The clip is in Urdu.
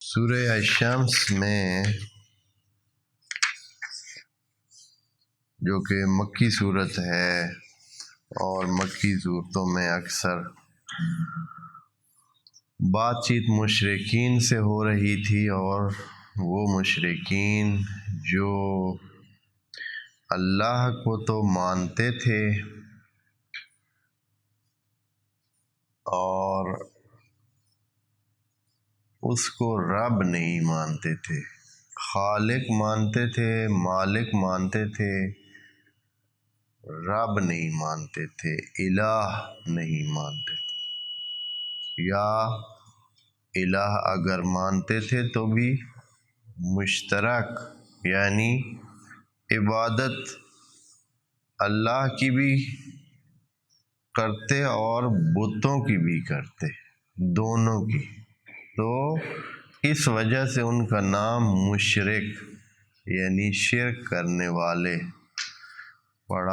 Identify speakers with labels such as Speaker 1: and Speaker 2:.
Speaker 1: سورہ الشمس میں جو کہ مکی صورت ہے، اور مکی صورتوں میں اکثر بات چیت مشرکین سے ہو رہی تھی، اور وہ مشرکین جو اللہ کو تو مانتے تھے اور اس کو رب نہیں مانتے تھے، خالق مانتے تھے، مالک مانتے تھے، رب نہیں مانتے تھے، الہ نہیں مانتے تھے، یا الہ اگر مانتے تھے تو بھی مشترک، یعنی عبادت اللہ کی بھی کرتے اور بتوں کی بھی کرتے، دونوں کی۔ تو اس وجہ سے ان کا نام مشرک یعنی شرک کرنے والے پڑا۔